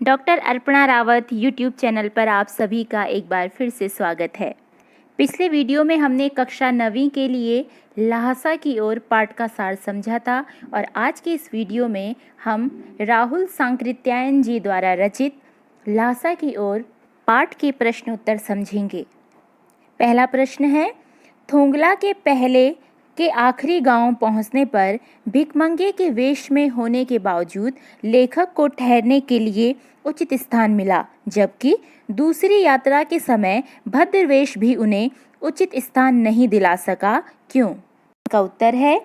Doctor Arpana Rawat YouTube channel पर आप सभी का एक बार फिर से स्वागत है। पिछले वीडियो में हमने कक्षा 9वीं के लिए ल्हासा की ओर पाठ का सार समझा था और आज के इस वीडियो में हम राहुल सांकृत्यायन जी द्वारा रचित ल्हासा की ओर पाठ के प्रश्न उत्तर समझेंगे। पहला प्रश्न है, थोंगला के पहले के आखिरी गांव पहुंचने पर भिखमंगे के वेश में होने के बावजूद लेखक को ठहरने के लिए उचित स्थान मिला, जबकि दूसरी यात्रा के समय भद्रवेश भी उन्हें उचित स्थान नहीं दिला सका। क्यों? इसका उत्तर है,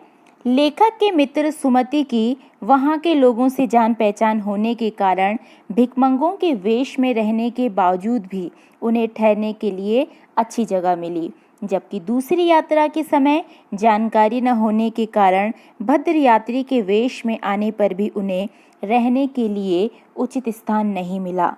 लेखक के मित्र सुमति की वहाँ के लोगों से जान पहचान होने के कारण भिखमंगों के वेश में रहने के बावजूद भी उन्हें ठहरने के लिए अच्छी जगह मिली, जबकि दूसरी यात्रा के समय जानकारी न होने के कारण भद्र यात्री के वेश में आने पर भी उन्हें रहने के लिए उचित स्थान नहीं मिला।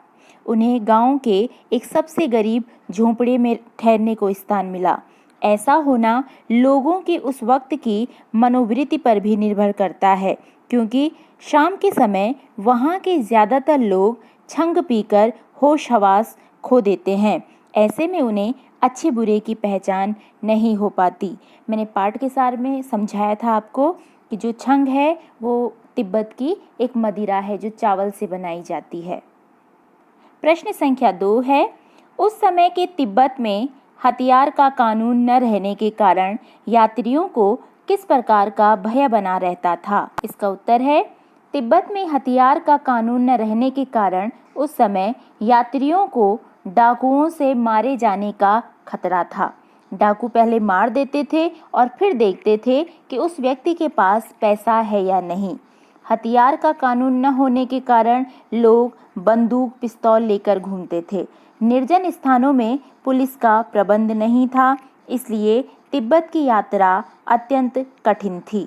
उन्हें गांव के एक सबसे गरीब झोंपड़े में ठहरने को स्थान मिला। ऐसा होना लोगों की उस वक्त की मनोवृत्ति पर भी निर्भर करता है, क्योंकि शाम के समय वहाँ के ज़्यादातर लोग छंग पीकर होश हवास खो देते हैं। ऐसे में उन्हें अच्छे बुरे की पहचान नहीं हो पाती। मैंने पाठ के सार में समझाया था आपको कि जो छंग है वो तिब्बत की एक मदिरा है जो चावल से बनाई जाती है। प्रश्न संख्या 2 है, उस समय के तिब्बत में हथियार का कानून न रहने के कारण यात्रियों को किस प्रकार का भय बना रहता था? इसका उत्तर है, तिब्बत में हथियार का कानून न रहने के कारण उस समय यात्रियों को डाकुओं से मारे जाने का खतरा था। डाकू पहले मार देते थे और फिर देखते थे कि उस व्यक्ति के पास पैसा है या नहीं। हथियार का कानून न होने के कारण लोग बंदूक पिस्तौल लेकर घूमते थे। निर्जन स्थानों में पुलिस का प्रबंध नहीं था, इसलिए तिब्बत की यात्रा अत्यंत कठिन थी।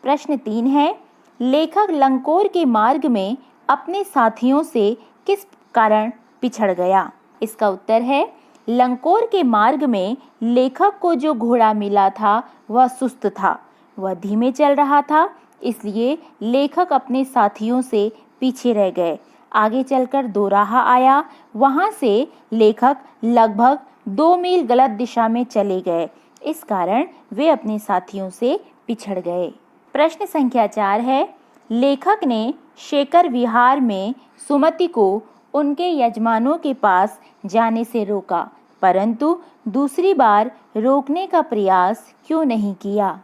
प्रश्न 3 है, लेखक लंकोर के मार्ग में अपने साथियों से किस कारण पिछड़ गया? इसका उत्तर है, लंकोर के मार्ग में लेखक को जो घोड़ा मिला था वह सुस्त था, वह धीमे चल रहा था, इसलिए लेखक अपने साथियों से पीछे रह गए। आगे चलकर दोराहा आया, वहाँ से लेखक लगभग 2 मील गलत दिशा में चले गए, इस कारण वे अपने साथियों से पिछड़ गए। प्रश्न संख्या 4 है, लेखक ने शेखर विहार में सुमति को उनके यजमानों के पास जाने से रोका, परंतु दूसरी बार रोकने का प्रयास क्यों नहीं किया?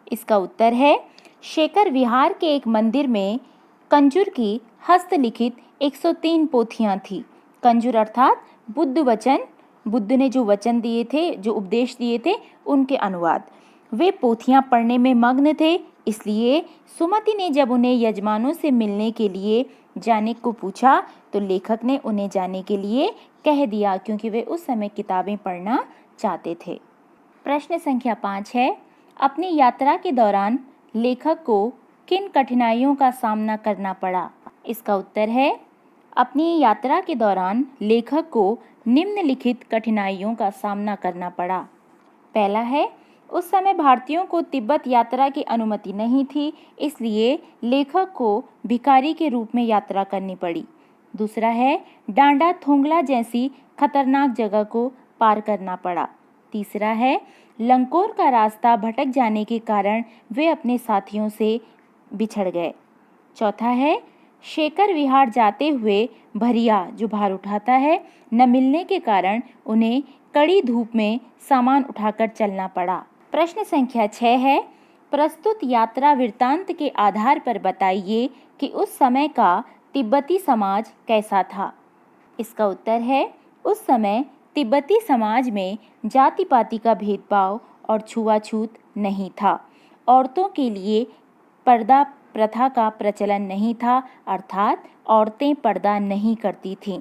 इसका उत्तर है, शेखर विहार के एक मंदिर में कंजूर की हस्तलिखित 103 पोथियां थी। कंजूर अर्थात बुद्ध ने जो वचन दिए थे, जो उपदेश दिए थे, उनके अनुवाद। वे पोथियां पढ़ने में मग्न थे, इसलिए सुमति ने जब उन्हें यजमानों से मिलने के लिए जाने को पूछा तो लेखक ने उन्हें जाने के लिए कह दिया, क्योंकि वे उस समय किताबें पढ़ना चाहते थे। प्रश्न संख्या 5 है, अपनी यात्रा के दौरान लेखक को किन कठिनाइयों का सामना करना पड़ा? इसका उत्तर है, अपनी यात्रा के दौरान लेखक को निम्नलिखित कठिनाइयों का सामना करना पड़ा। पहला है, उस समय भारतीयों को तिब्बत यात्रा की अनुमति नहीं थी, इसलिए लेखक को भिखारी के रूप में यात्रा करनी पड़ी। दूसरा है, डांडा थोंगला जैसी खतरनाक जगह को पार करना पड़ा। तीसरा है, लंकोर का रास्ता भटक जाने के कारण वे अपने साथियों से बिछड़ गए। चौथा है, शेखर विहार जाते हुए भरिया जो भार उठाता है न मिलने के कारण उन्हें कड़ी धूप में सामान उठाकर चलना पड़ा। प्रश्न संख्या 6 है, प्रस्तुत यात्रा वृत्तांत के आधार पर बताइए कि उस समय का तिब्बती समाज कैसा था? इसका उत्तर है, उस समय तिब्बती समाज में जाति पाति का भेदभाव और छुआछूत नहीं था। औरतों के लिए पर्दा प्रथा का प्रचलन नहीं था, अर्थात औरतें पर्दा नहीं करती थीं।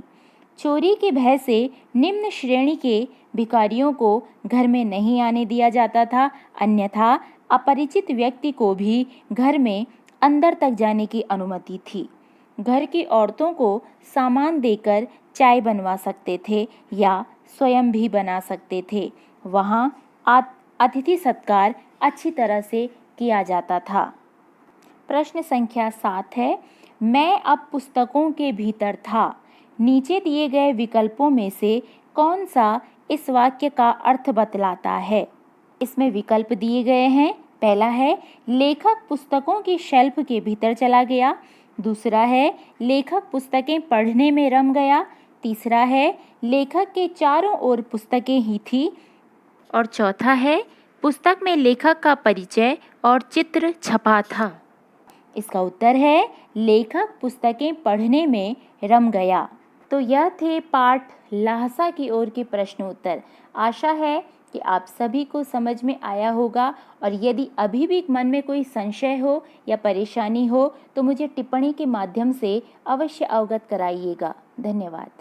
चोरी के भय से निम्न श्रेणी के भिखारियों को घर में नहीं आने दिया जाता था, अन्यथा अपरिचित व्यक्ति को भी घर में अंदर तक जाने की अनुमति थी। घर की औरतों को सामान देकर चाय बनवा सकते थे या स्वयं भी बना सकते थे। वहाँ अतिथि सत्कार अच्छी तरह से किया जाता था। प्रश्न संख्या 7 है, मैं अब पुस्तकों के भीतर था। नीचे दिए गए विकल्पों में से कौन सा इस वाक्य का अर्थ बतलाता है? इसमें विकल्प दिए गए हैं। पहला है लेखक पुस्तकों की शेल्फ के भीतर चला गया। दूसरा है लेखक पुस्तकें पढ़ने में रम गया। तीसरा है लेखक के चारों ओर पुस्तकें ही थी। और चौथा है पुस्तक में लेखक का परिचय और चित्र छपा था। इसका उत्तर है लेखक पुस्तकें पढ़ने में रम गया। तो यह थे पाठ लहसा की ओर के प्रश्न उत्तर। आशा है कि आप सभी को समझ में आया होगा, और यदि अभी भी मन में कोई संशय हो या परेशानी हो तो मुझे टिप्पणी के माध्यम से अवश्य अवगत कराइएगा। धन्यवाद।